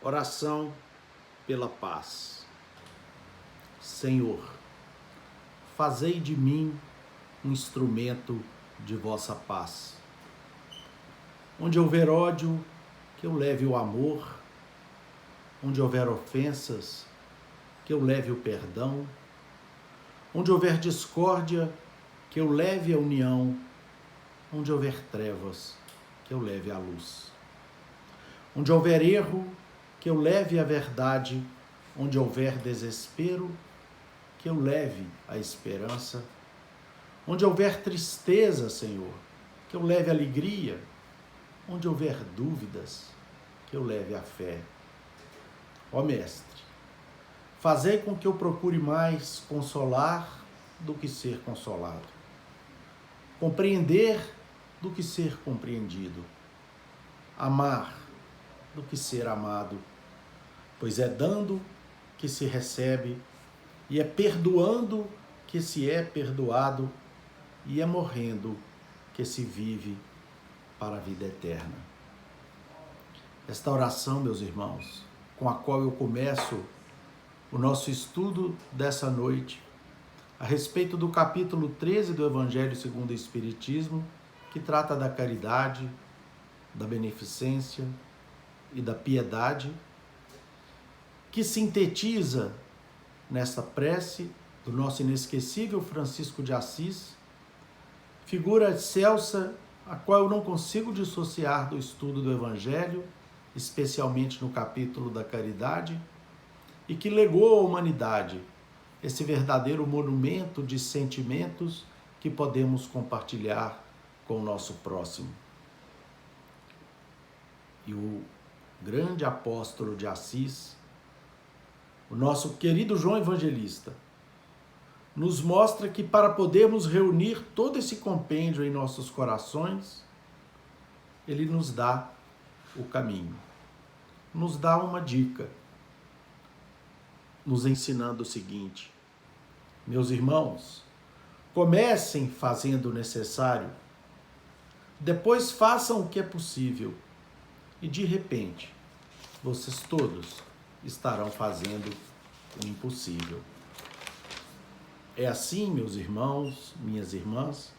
Oração pela paz. Senhor, fazei de mim um instrumento de vossa paz. Onde houver ódio, que eu leve o amor. Onde houver ofensas, que eu leve o perdão. Onde houver discórdia, que eu leve a união. Onde houver trevas, que eu leve a luz. Onde houver erro, que eu leve a verdade. Onde houver desespero, que eu leve a esperança. Onde houver tristeza, Senhor, que eu leve alegria. Onde houver dúvidas, que eu leve a fé. Ó Mestre, fazei com que eu procure mais consolar do que ser consolado. Compreender do que ser compreendido. Amar do que ser amado. Pois é dando que se recebe, e é perdoando que se é perdoado, e é morrendo que se vive para a vida eterna. Esta oração, meus irmãos, com a qual eu começo o nosso estudo dessa noite, a respeito do capítulo 13 do Evangelho segundo o Espiritismo, que trata da caridade, da beneficência e da piedade, que sintetiza nessa prece do nosso inesquecível Francisco de Assis, figura excelsa a qual eu não consigo dissociar do estudo do Evangelho, especialmente no capítulo da caridade, e que legou à humanidade esse verdadeiro monumento de sentimentos que podemos compartilhar com o nosso próximo. E o grande apóstolo de Assis, o nosso querido João Evangelista, nos mostra que para podermos reunir todo esse compêndio em nossos corações, ele nos dá o caminho, nos dá uma dica, nos ensinando o seguinte: meus irmãos, comecem fazendo o necessário, depois façam o que é possível, e de repente, vocês todos estarão fazendo o impossível. É assim, meus irmãos, minhas irmãs,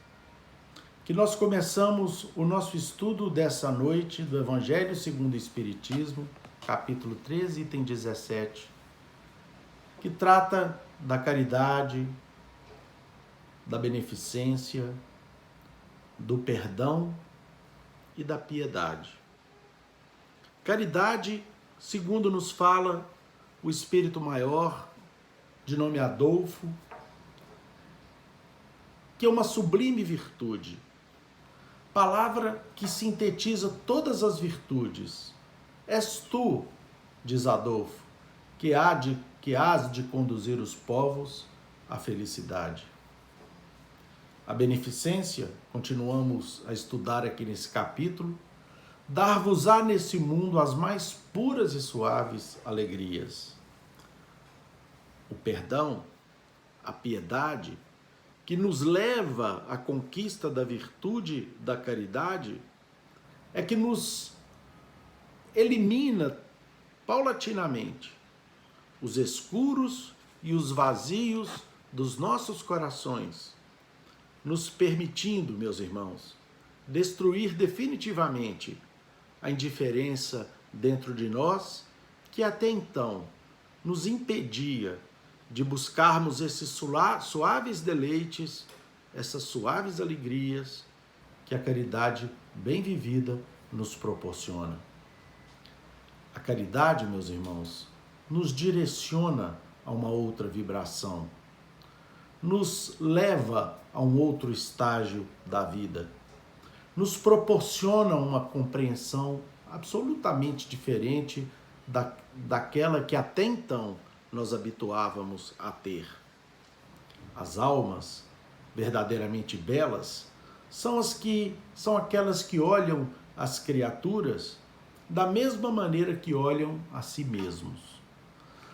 que nós começamos o nosso estudo dessa noite do Evangelho segundo o Espiritismo, capítulo 13, item 17, que trata da caridade, da beneficência, do perdão e da piedade. Caridade, segundo nos fala o Espírito Maior, de nome Adolfo, que é uma sublime virtude, palavra que sintetiza todas as virtudes. És tu, diz Adolfo, que hás de conduzir os povos à felicidade. A beneficência, continuamos a estudar aqui nesse capítulo, dar-vos-á nesse mundo as mais puras e suaves alegrias. O perdão, a piedade, que nos leva à conquista da virtude da caridade, é que nos elimina paulatinamente os escuros e os vazios dos nossos corações, nos permitindo, meus irmãos, destruir definitivamente a indiferença dentro de nós, que até então nos impedia de buscarmos esses suaves deleites, essas suaves alegrias que a caridade bem vivida nos proporciona. A caridade, meus irmãos, nos direciona a uma outra vibração, nos leva a um outro estágio da vida, nos proporciona uma compreensão absolutamente diferente daquela que até então nós habituávamos a ter. As almas verdadeiramente belas são aquelas que olham as criaturas da mesma maneira que olham a si mesmos.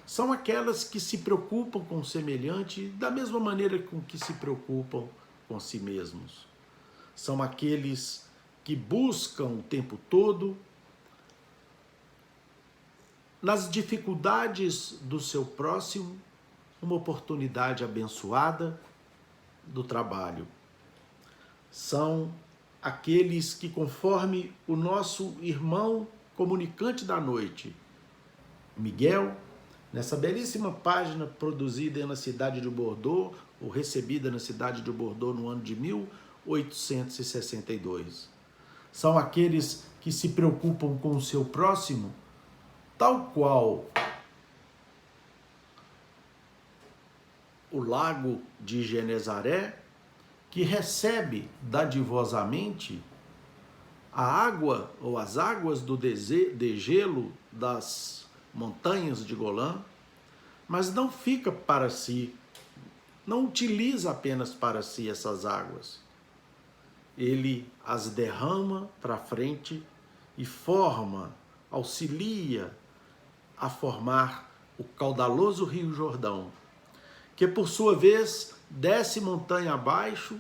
São aquelas que se preocupam com o semelhante da mesma maneira com que se preocupam com si mesmos. São aqueles que buscam o tempo todo nas dificuldades do seu próximo, uma oportunidade abençoada do trabalho. São aqueles que, conforme o nosso irmão comunicante da noite, Miguel, nessa belíssima página produzida na cidade de Bordeaux, ou recebida na cidade de Bordeaux no ano de 1862. São aqueles que se preocupam com o seu próximo, tal qual o lago de Genezaré, que recebe dadivosamente a água ou as águas do degelo das montanhas de Golã, mas não fica para si, não utiliza apenas para si essas águas. Ele as derrama para frente e auxilia a formar o caudaloso Rio Jordão, que por sua vez desce montanha abaixo,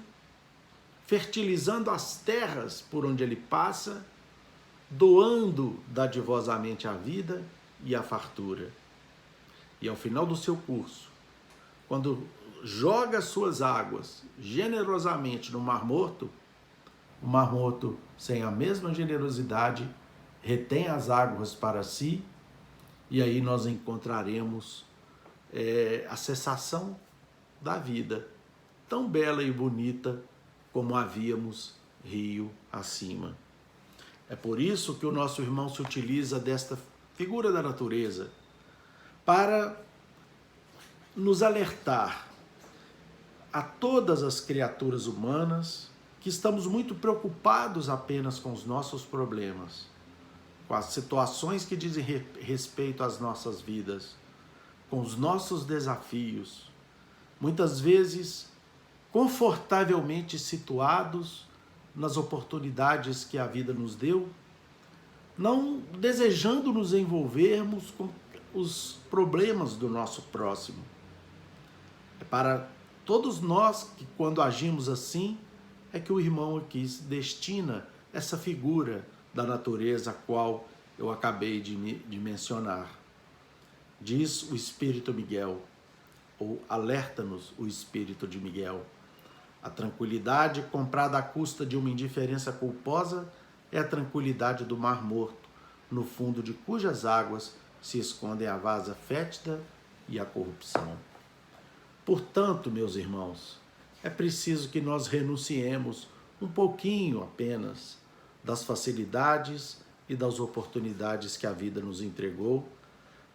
fertilizando as terras por onde ele passa, doando dadivosamente a vida e a fartura. E ao final do seu curso, quando joga suas águas generosamente no Mar Morto, o Mar Morto, sem a mesma generosidade, retém as águas para si, e aí nós encontraremos a cessação da vida, tão bela e bonita como havíamos rio acima. É por isso que o nosso irmão se utiliza desta figura da natureza para nos alertar a todas as criaturas humanas que estamos muito preocupados apenas com os nossos problemas, com as situações que dizem respeito às nossas vidas, com os nossos desafios, muitas vezes confortavelmente situados nas oportunidades que a vida nos deu, não desejando nos envolvermos com os problemas do nosso próximo. É para todos nós que, quando agimos assim, é que o irmão aqui destina essa figura da natureza a qual eu acabei de mencionar. Diz o Espírito Miguel, ou alerta-nos o Espírito de Miguel: a tranquilidade comprada à custa de uma indiferença culposa é a tranquilidade do Mar Morto, no fundo de cujas águas se escondem a vasa fétida e a corrupção. Portanto, meus irmãos, é preciso que nós renunciemos um pouquinho apenas das facilidades e das oportunidades que a vida nos entregou,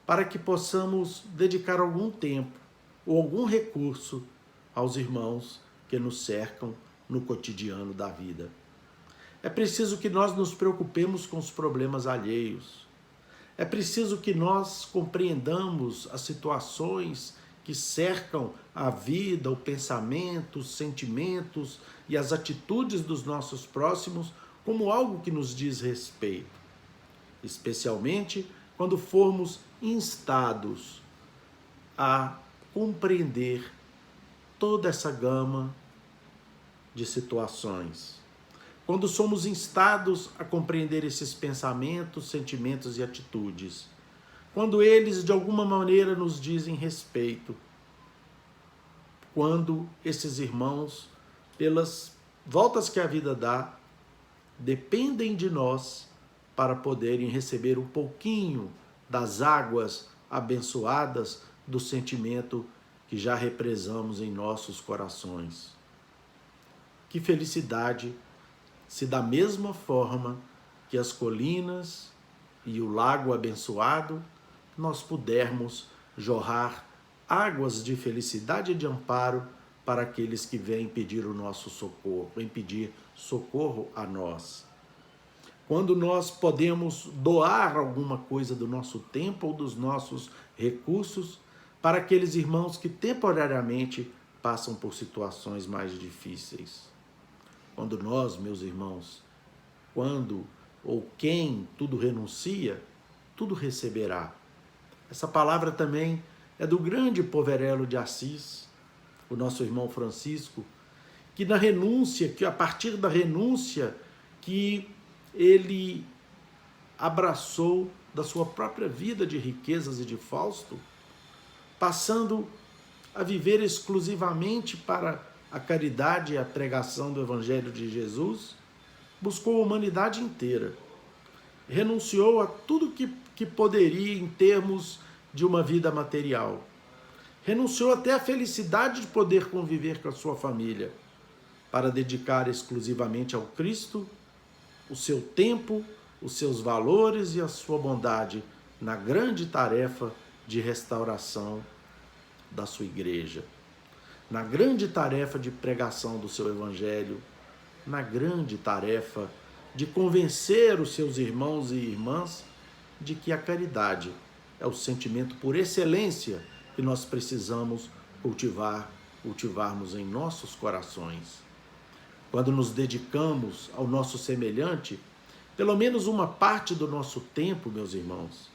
para que possamos dedicar algum tempo ou algum recurso aos irmãos que nos cercam no cotidiano da vida. É preciso que nós nos preocupemos com os problemas alheios. É preciso que nós compreendamos as situações que cercam a vida, o pensamento, os sentimentos e as atitudes dos nossos próximos como algo que nos diz respeito, especialmente quando formos instados a compreender toda essa gama de situações. Quando somos instados a compreender esses pensamentos, sentimentos e atitudes, quando eles de alguma maneira nos dizem respeito, quando esses irmãos, pelas voltas que a vida dá, dependem de nós para poderem receber um pouquinho das águas abençoadas do sentimento que já represamos em nossos corações. Que felicidade se da mesma forma que as colinas e o lago abençoado, nós pudermos jorrar águas de felicidade e de amparo para aqueles que vêm pedir o nosso socorro, vêm pedir socorro a nós. Quando nós podemos doar alguma coisa do nosso tempo ou dos nossos recursos para aqueles irmãos que temporariamente passam por situações mais difíceis. Quando nós, meus irmãos, quando ou quem tudo renuncia, tudo receberá. Essa palavra também é do grande Poverello de Assis, o nosso irmão Francisco, que na renúncia, que a partir da renúncia que ele abraçou da sua própria vida de riquezas e de Fausto, passando a viver exclusivamente para a caridade e a pregação do Evangelho de Jesus, buscou a humanidade inteira, renunciou a tudo que poderia em termos de uma vida material, renunciou até à felicidade de poder conviver com a sua família, para dedicar exclusivamente ao Cristo o seu tempo, os seus valores e a sua bondade na grande tarefa de restauração da sua igreja, na grande tarefa de pregação do seu evangelho, na grande tarefa de convencer os seus irmãos e irmãs de que a caridade é o sentimento por excelência que nós precisamos cultivarmos em nossos corações. Quando nos dedicamos ao nosso semelhante, pelo menos uma parte do nosso tempo, meus irmãos,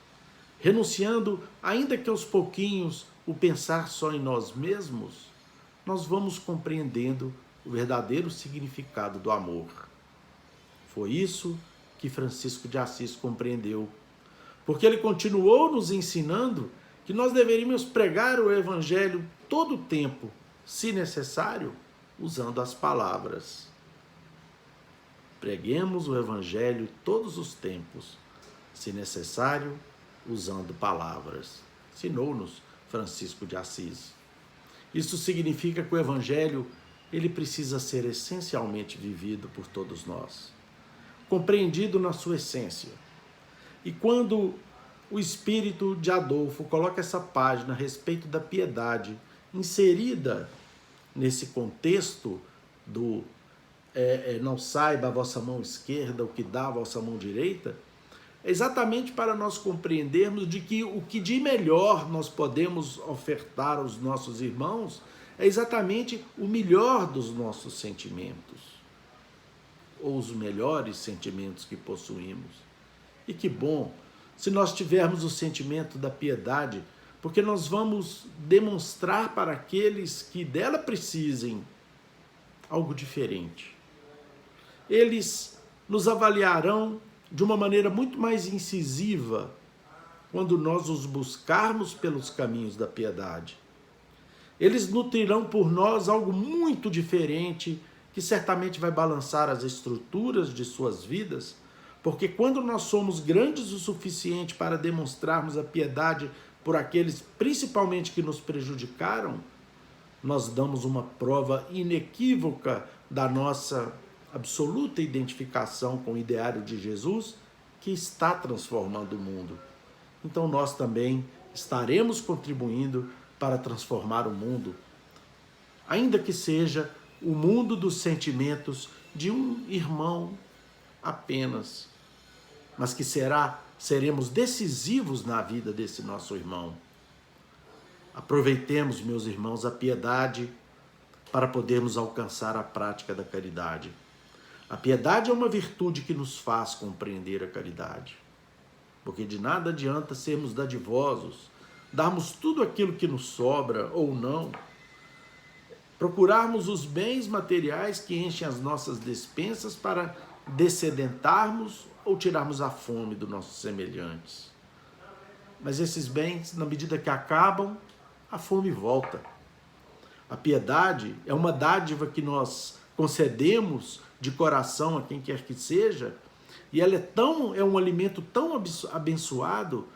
renunciando, ainda que aos pouquinhos, o pensar só em nós mesmos, nós vamos compreendendo o verdadeiro significado do amor. Foi isso que Francisco de Assis compreendeu, porque ele continuou nos ensinando que nós deveríamos pregar o Evangelho todo o tempo, se necessário, usando as palavras. Preguemos o Evangelho todos os tempos, se necessário, usando palavras. Ensinou-nos Francisco de Assis. Isso significa que o Evangelho ele precisa ser essencialmente vivido por todos nós, compreendido na sua essência. E quando o espírito de Adolfo coloca essa página a respeito da piedade, inserida nesse contexto do não saiba a vossa mão esquerda o que dá a vossa mão direita, é exatamente para nós compreendermos de que o que de melhor nós podemos ofertar aos nossos irmãos é exatamente o melhor dos nossos sentimentos, ou os melhores sentimentos que possuímos. E que bom se nós tivermos o sentimento da piedade, porque nós vamos demonstrar para aqueles que dela precisem algo diferente. Eles nos avaliarão de uma maneira muito mais incisiva quando nós os buscarmos pelos caminhos da piedade. Eles nutrirão por nós algo muito diferente, que certamente vai balançar as estruturas de suas vidas, porque quando nós somos grandes o suficiente para demonstrarmos a piedade por aqueles principalmente que nos prejudicaram, nós damos uma prova inequívoca da nossa absoluta identificação com o ideário de Jesus, que está transformando o mundo. Então nós também estaremos contribuindo para transformar o mundo, ainda que seja o mundo dos sentimentos de um irmão apenas, mas que seremos decisivos na vida desse nosso irmão. Aproveitemos, meus irmãos, a piedade para podermos alcançar a prática da caridade. A piedade é uma virtude que nos faz compreender a caridade, porque de nada adianta sermos dadivosos, darmos tudo aquilo que nos sobra ou não, procurarmos os bens materiais que enchem as nossas despensas para dessedentarmos ou tirarmos a fome dos nossos semelhantes. Mas esses bens, na medida que acabam, a fome volta. A piedade é uma dádiva que nós concedemos de coração a quem quer que seja, e ela é um alimento tão abençoado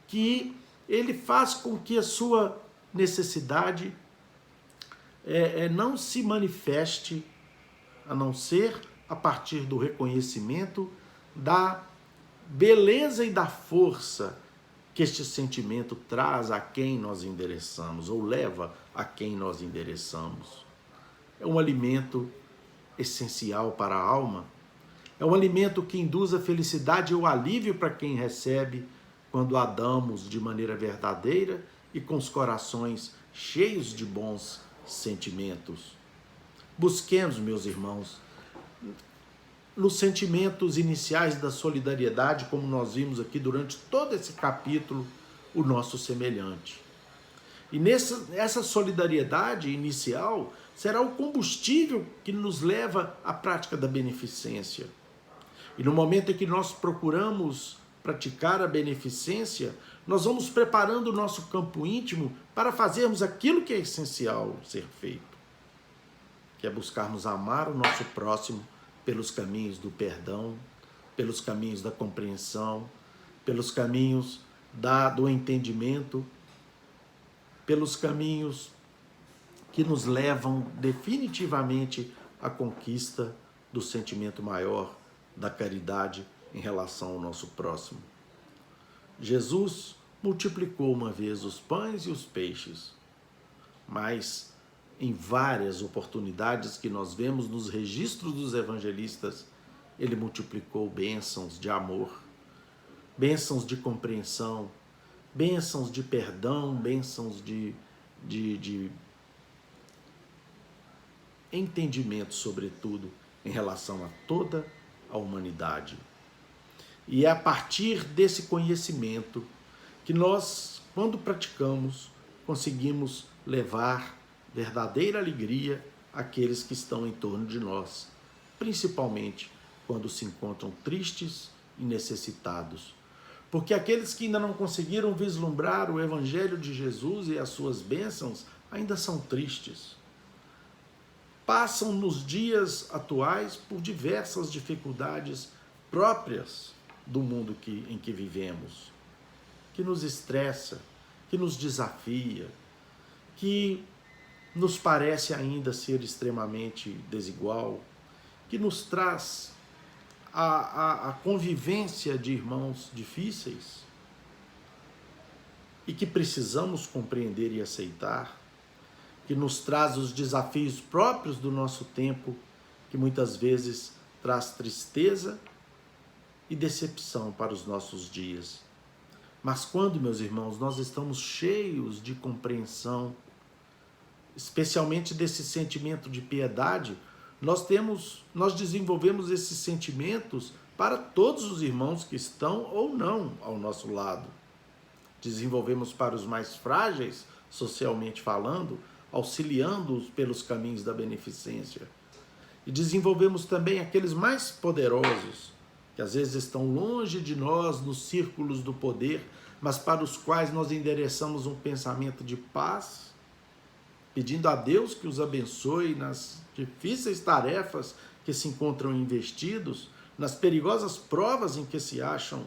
que ele faz com que a sua necessidade não se manifeste, a não ser a partir do reconhecimento da beleza e da força que este sentimento traz a quem nós endereçamos, ou leva a quem nós endereçamos. É um alimento essencial para a alma, é um alimento que induz a felicidade e o alívio para quem recebe, quando a damos de maneira verdadeira e com os corações cheios de bons sentimentos. Busquemos, meus irmãos, nos sentimentos iniciais da solidariedade, como nós vimos aqui durante todo esse capítulo, o nosso semelhante. E essa solidariedade inicial será o combustível que nos leva à prática da beneficência. E no momento em que nós procuramos praticar a beneficência, nós vamos preparando o nosso campo íntimo para fazermos aquilo que é essencial ser feito, que é buscarmos amar o nosso próximo pelos caminhos do perdão, pelos caminhos da compreensão, pelos caminhos do entendimento, pelos caminhos que nos levam definitivamente à conquista do sentimento maior da caridade em relação ao nosso próximo. Jesus multiplicou uma vez os pães e os peixes, mas em várias oportunidades que nós vemos nos registros dos evangelistas, ele multiplicou bênçãos de amor, bênçãos de compreensão, bênçãos de perdão, bênçãos de entendimento, sobretudo, em relação a toda a humanidade. E é a partir desse conhecimento que nós, quando praticamos, conseguimos levar verdadeira alegria àqueles que estão em torno de nós, principalmente quando se encontram tristes e necessitados. Porque aqueles que ainda não conseguiram vislumbrar o Evangelho de Jesus e as suas bênçãos ainda são tristes. Passam nos dias atuais por diversas dificuldades próprias do mundo em que vivemos, que nos estressa, que nos desafia, que nos parece ainda ser extremamente desigual, que nos traz a convivência de irmãos difíceis e que precisamos compreender e aceitar, que nos traz os desafios próprios do nosso tempo, que muitas vezes traz tristeza e decepção para os nossos dias. Mas quando, meus irmãos, nós estamos cheios de compreensão, especialmente desse sentimento de piedade, nós desenvolvemos esses sentimentos para todos os irmãos que estão ou não ao nosso lado. Desenvolvemos para os mais frágeis, socialmente falando, auxiliando-os pelos caminhos da beneficência. E desenvolvemos também aqueles mais poderosos, que às vezes estão longe de nós, nos círculos do poder, mas para os quais nós endereçamos um pensamento de paz, pedindo a Deus que os abençoe nas difíceis tarefas que se encontram investidos, nas perigosas provas em que se acham,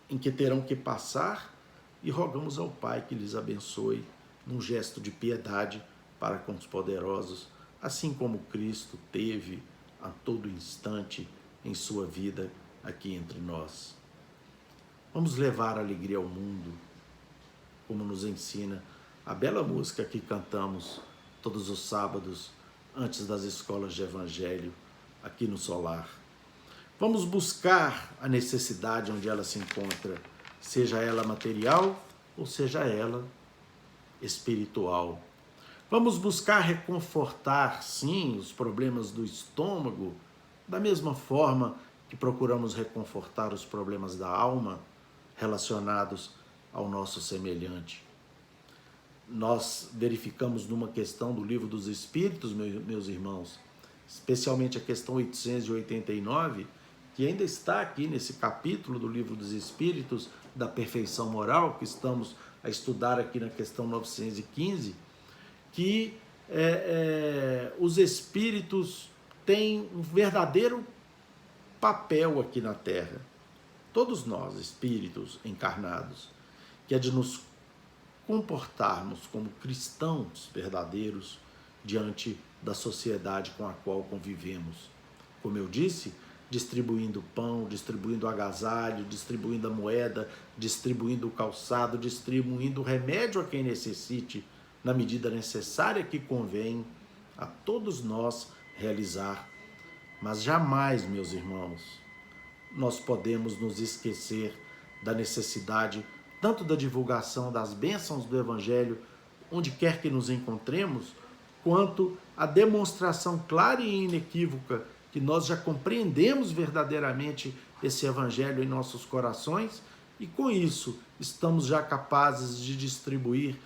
em que terão que passar, e rogamos ao Pai que lhes abençoe num gesto de piedade para com os poderosos, assim como Cristo teve a todo instante em sua vida aqui entre nós. Vamos levar alegria ao mundo, como nos ensina a bela música que cantamos todos os sábados antes das escolas de evangelho aqui no Solar. Vamos buscar a necessidade onde ela se encontra, seja ela material ou seja ela espiritual. Vamos buscar reconfortar, sim, os problemas do estômago, da mesma forma que procuramos reconfortar os problemas da alma relacionados ao nosso semelhante. Nós verificamos numa questão do Livro dos Espíritos, meus irmãos, especialmente a questão 889, que ainda está aqui nesse capítulo do Livro dos Espíritos, da perfeição moral, que estamos a estudar aqui na questão 915, que os espíritos têm um verdadeiro papel aqui na Terra. Todos nós, espíritos encarnados, que é de nos comportarmos como cristãos verdadeiros diante da sociedade com a qual convivemos. Como eu disse, distribuindo pão, distribuindo agasalho, distribuindo a moeda, distribuindo o calçado, distribuindo o remédio a quem necessite, na medida necessária que convém a todos nós realizar. Mas jamais, meus irmãos, nós podemos nos esquecer da necessidade tanto da divulgação das bênçãos do Evangelho, onde quer que nos encontremos, quanto a demonstração clara e inequívoca que nós já compreendemos verdadeiramente esse Evangelho em nossos corações e, com isso, estamos já capazes de distribuir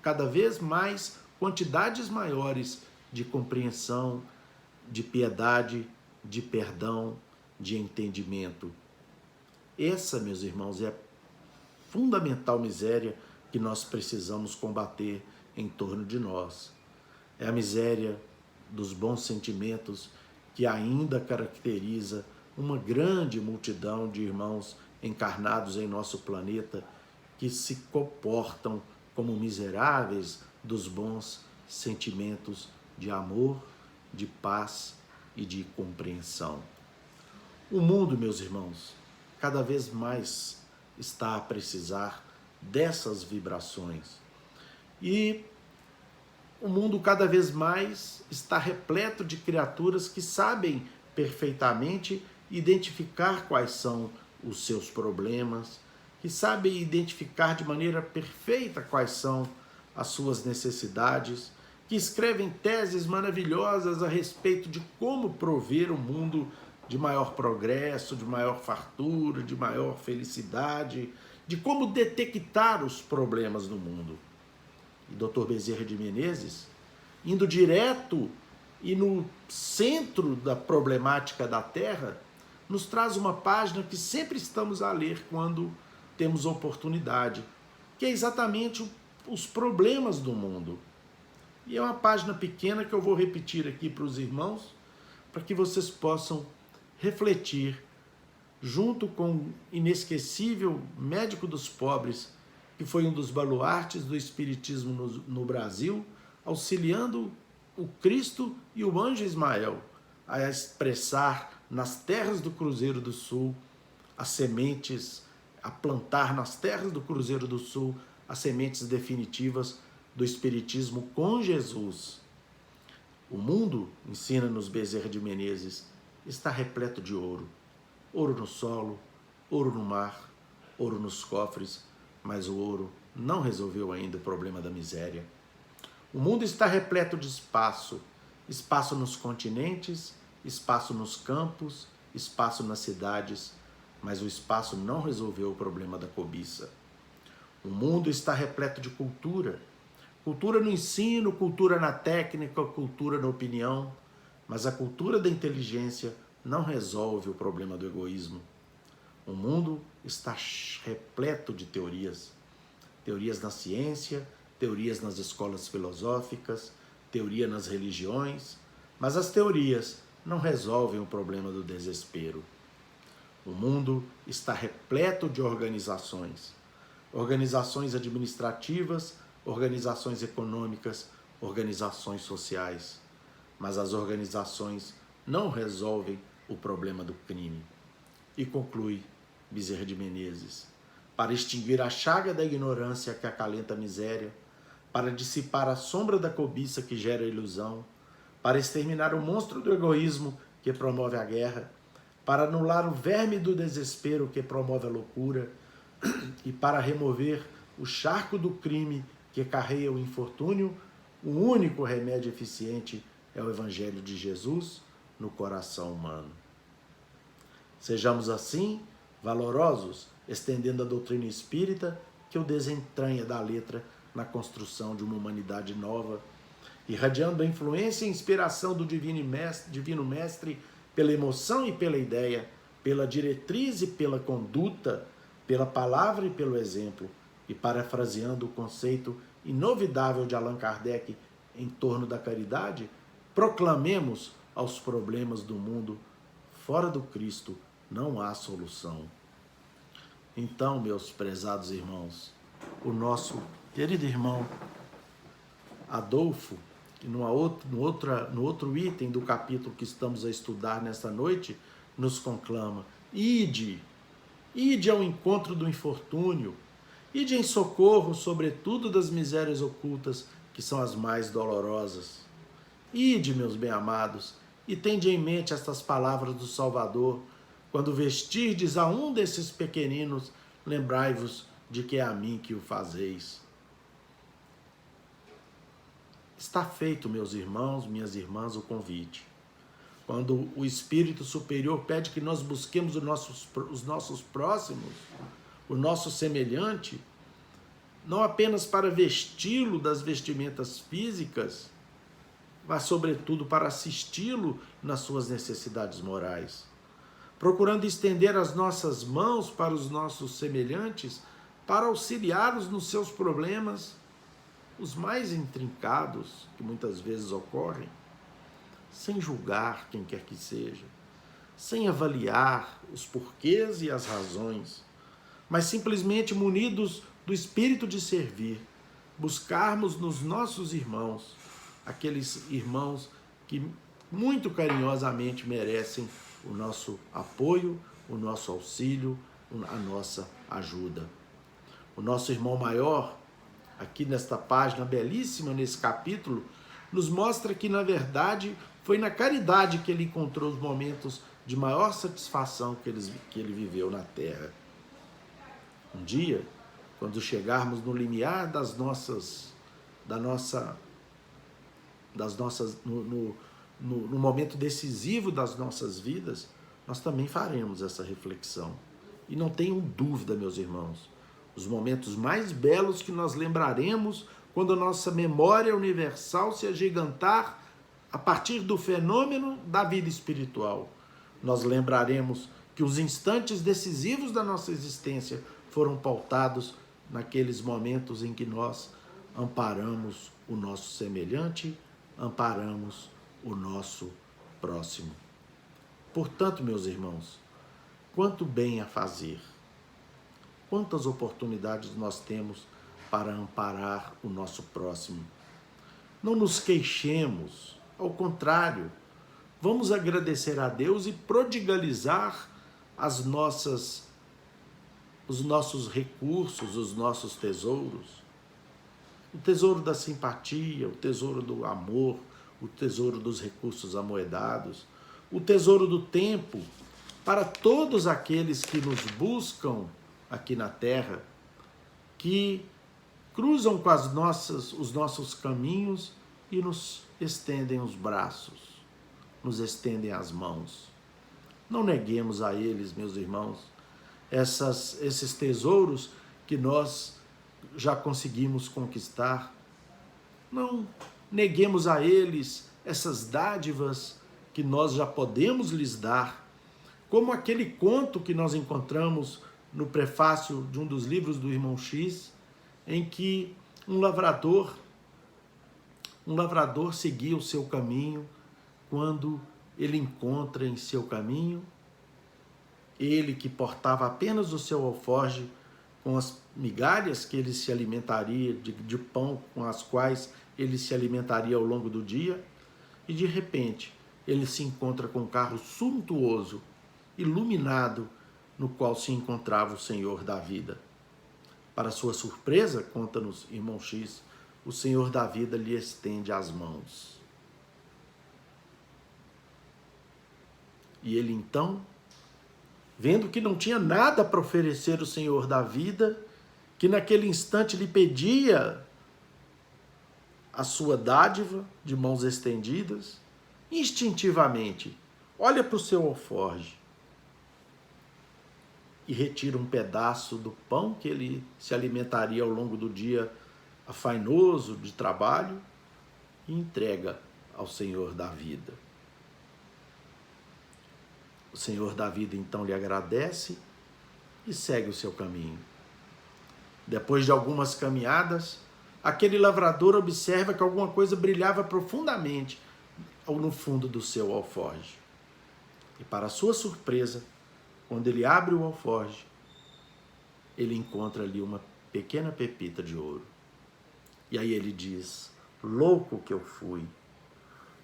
cada vez mais quantidades maiores de compreensão, de piedade, de perdão, de entendimento Essa, meus irmãos, é a fundamental miséria que nós precisamos combater em torno de nós. É a miséria dos bons sentimentos que ainda caracteriza uma grande multidão de irmãos encarnados em nosso planeta que se comportam como miseráveis dos bons sentimentos de amor, de paz e de compreensão. O mundo, meus irmãos, cada vez mais está a precisar dessas vibrações. E o mundo cada vez mais está repleto de criaturas que sabem perfeitamente identificar quais são os seus problemas, que sabem identificar de maneira perfeita quais são as suas necessidades, que escrevem teses maravilhosas a respeito de como prover um mundo de maior progresso, de maior fartura, de maior felicidade, de como detectar os problemas do mundo. E Dr. Bezerra de Menezes, indo direto e no centro da problemática da Terra, nos traz uma página que sempre estamos a ler quando temos oportunidade, que é exatamente os problemas do mundo. E é uma página pequena que eu vou repetir aqui para os irmãos, para que vocês possam refletir, junto com o inesquecível médico dos pobres, que foi um dos baluartes do espiritismo no Brasil, auxiliando o Cristo e o anjo Ismael a expressar nas terras do Cruzeiro do Sul as sementes, a plantar nas terras do Cruzeiro do Sul as sementes definitivas do espiritismo com Jesus. O mundo, ensina-nos Bezerra de Menezes, está repleto de ouro. Ouro no solo, ouro no mar, ouro nos cofres, mas o ouro não resolveu ainda o problema da miséria. O mundo está repleto de espaço, espaço nos continentes, espaço nos campos, espaço nas cidades, mas o espaço não resolveu o problema da cobiça. O mundo está repleto de cultura, cultura no ensino, cultura na técnica, cultura na opinião, mas a cultura da inteligência não resolve o problema do egoísmo. O mundo está repleto de teorias. Teorias na ciência, teorias nas escolas filosóficas, teoria nas religiões, mas as teorias não resolvem o problema do desespero. O mundo está repleto de organizações. Organizações administrativas, organizações econômicas, organizações sociais. Mas as organizações não resolvem o problema do crime. E conclui Bezerra de Menezes: para extinguir a chaga da ignorância que acalenta a miséria, para dissipar a sombra da cobiça que gera a ilusão, para exterminar o monstro do egoísmo que promove a guerra, para anular o verme do desespero que promove a loucura e para remover o charco do crime que carrega o infortúnio, o único remédio eficiente é o Evangelho de Jesus no coração humano. Sejamos assim valorosos, estendendo a doutrina espírita que o desentranha da letra na construção de uma humanidade nova, irradiando a influência e inspiração do Divino Mestre pela emoção e pela ideia, pela diretriz e pela conduta, pela palavra e pelo exemplo, e parafraseando o conceito inovidável de Allan Kardec em torno da caridade, proclamemos aos problemas do mundo: fora do Cristo não há solução. Então, meus prezados irmãos, o nosso querido irmão Adolfo, no outro item do capítulo que estamos a estudar nesta noite, nos conclama: ide ao encontro do infortúnio, ide em socorro, sobretudo das misérias ocultas, que são as mais dolorosas. Ide, meus bem-amados, e tende em mente estas palavras do Salvador: quando vestirdes a um desses pequeninos, lembrai-vos de que é a mim que o fazeis. Está feito, meus irmãos, minhas irmãs, o convite. Quando o Espírito Superior pede que nós busquemos os nossos próximos, o nosso semelhante, não apenas para vesti-lo das vestimentas físicas, mas sobretudo para assisti-lo nas suas necessidades morais. procurando estender as nossas mãos para os nossos semelhantes, para auxiliá-los nos seus problemas, os mais intrincados que muitas vezes ocorrem, sem julgar quem quer que seja, sem avaliar os porquês e as razões, mas simplesmente munidos do espírito de servir, buscarmos nos nossos irmãos, aqueles irmãos que muito carinhosamente merecem o nosso apoio, o nosso auxílio, a nossa ajuda. O nosso irmão maior, aqui nesta página belíssima, nesse capítulo, nos mostra que, na verdade, foi na caridade que ele encontrou os momentos de maior satisfação que ele viveu na terra. Um dia, quando chegarmos no limiar no momento decisivo das nossas vidas, nós também faremos essa reflexão. E não tenham dúvida, meus irmãos, os momentos mais belos que nós lembraremos quando a nossa memória universal se agigantar a partir do fenômeno da vida espiritual. Nós lembraremos que os instantes decisivos da nossa existência foram pautados naqueles momentos em que nós amparamos o nosso semelhante, amparamos o nosso próximo. Portanto, meus irmãos, quanto bem a fazer, quantas oportunidades nós temos para amparar o nosso próximo. Não nos queixemos, ao contrário, vamos agradecer a Deus e prodigalizar os nossos recursos, os nossos tesouros. O tesouro da simpatia, o tesouro do amor, o tesouro dos recursos amoedados, o tesouro do tempo, para todos aqueles que nos buscam aqui na terra, que cruzam com os nossos caminhos e nos estendem os braços, nos estendem as mãos. Não neguemos a eles, meus irmãos, esses tesouros que nós já conseguimos conquistar. Não neguemos a eles essas dádivas que nós já podemos lhes dar, como aquele conto que nós encontramos no prefácio de um dos livros do irmão X, em que um lavrador seguia o seu caminho, quando ele encontra em seu caminho, ele que portava apenas o seu alforje com as migalhas que ele se alimentaria, de pão com as quais ele se alimentaria ao longo do dia, e de repente ele se encontra com um carro suntuoso, iluminado, no qual se encontrava o Senhor da vida. Para sua surpresa, conta-nos irmão X, o Senhor da vida lhe estende as mãos. E ele então, vendo que não tinha nada para oferecer o Senhor da vida, que naquele instante lhe pedia a sua dádiva de mãos estendidas, instintivamente olha para o seu alforje e retira um pedaço do pão que ele se alimentaria ao longo do dia afainoso de trabalho e entrega ao Senhor da vida. O Senhor da vida então lhe agradece e segue o seu caminho. Depois de algumas caminhadas, aquele lavrador observa que alguma coisa brilhava profundamente no fundo do seu alforje. E para sua surpresa, quando ele abre o alforje, ele encontra ali uma pequena pepita de ouro. E aí ele diz: louco que eu fui,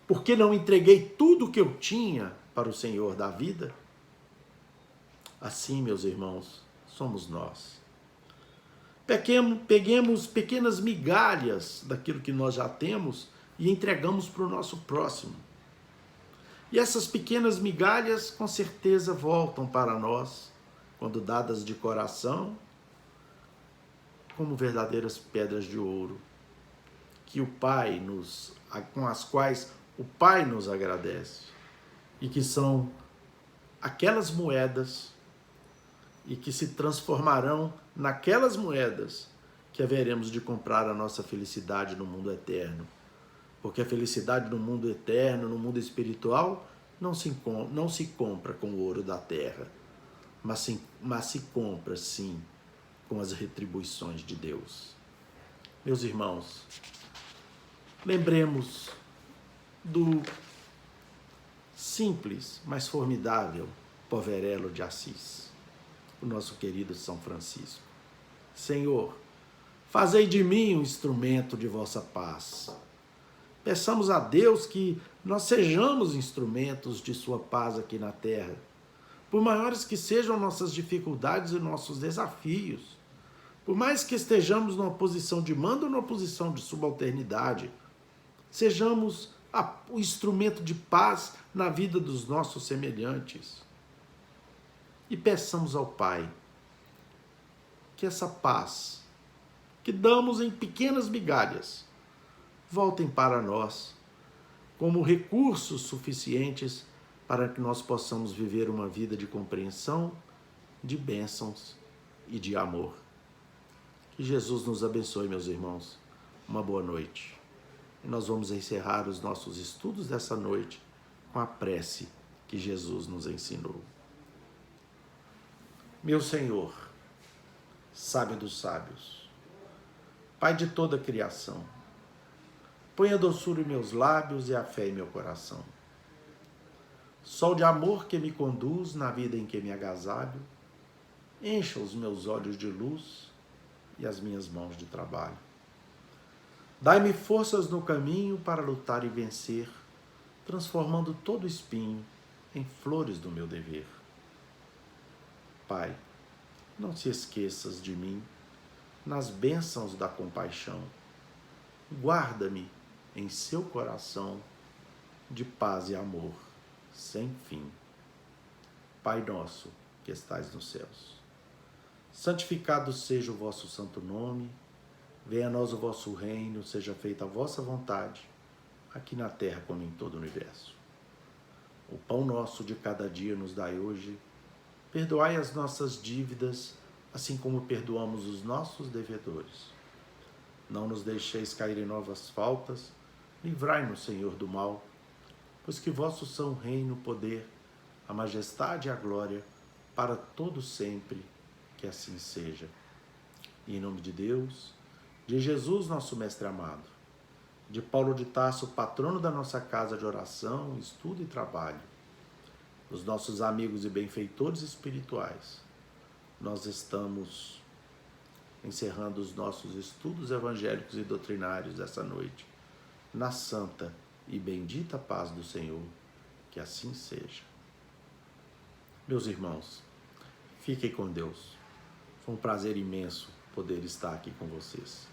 porque não entreguei tudo que eu tinha para o Senhor da vida? Assim, meus irmãos, somos nós. Peguemos pequenas migalhas daquilo que nós já temos e entregamos para o nosso próximo. E essas pequenas migalhas com certeza voltam para nós, quando dadas de coração, como verdadeiras pedras de ouro, que com as quais o Pai nos agradece, e que são aquelas moedas e que se transformarão naquelas moedas que haveremos de comprar a nossa felicidade no mundo eterno. Porque a felicidade no mundo eterno, no mundo espiritual, não se compra com o ouro da terra, mas se compra, sim, com as retribuições de Deus. Meus irmãos, lembremos do simples, mas formidável Poverello de Assis, o nosso querido São Francisco. Senhor, fazei de mim um instrumento de vossa paz. Peçamos a Deus que nós sejamos instrumentos de sua paz aqui na terra. Por maiores que sejam nossas dificuldades e nossos desafios, por mais que estejamos numa posição de mando ou numa posição de subalternidade, sejamos o instrumento de paz na vida dos nossos semelhantes. E peçamos ao Pai que essa paz, que damos em pequenas migalhas, voltem para nós como recursos suficientes para que nós possamos viver uma vida de compreensão, de bênçãos e de amor. Que Jesus nos abençoe, meus irmãos. Uma boa noite. E nós vamos encerrar os nossos estudos dessa noite com a prece que Jesus nos ensinou. Meu Senhor, sábio dos sábios, Pai de toda a criação, põe a doçura em meus lábios e a fé em meu coração. Sol de amor que me conduz na vida em que me agasalho, encha os meus olhos de luz e as minhas mãos de trabalho. Dai-me forças no caminho para lutar e vencer, transformando todo espinho em flores do meu dever. Pai, não se esqueças de mim nas bênçãos da compaixão. Guarda-me em seu coração de paz e amor sem fim. Pai nosso que estais nos céus, santificado seja o vosso santo nome, venha a nós o vosso reino, seja feita a vossa vontade, aqui na terra como em todo o universo. O pão nosso de cada dia nos dai hoje, perdoai as nossas dívidas, assim como perdoamos os nossos devedores. Não nos deixeis cair em novas faltas, livrai-nos, Senhor, do mal, pois que vosso são o reino, o poder, a majestade e a glória, para todo sempre, que assim seja. E em nome de Deus, de Jesus, nosso Mestre amado, de Paulo de Tarso, patrono da nossa casa de oração, estudo e trabalho, dos nossos amigos e benfeitores espirituais, nós estamos encerrando os nossos estudos evangélicos e doutrinários dessa noite, na santa e bendita paz do Senhor, que assim seja. Meus irmãos, fiquem com Deus. Foi um prazer imenso poder estar aqui com vocês.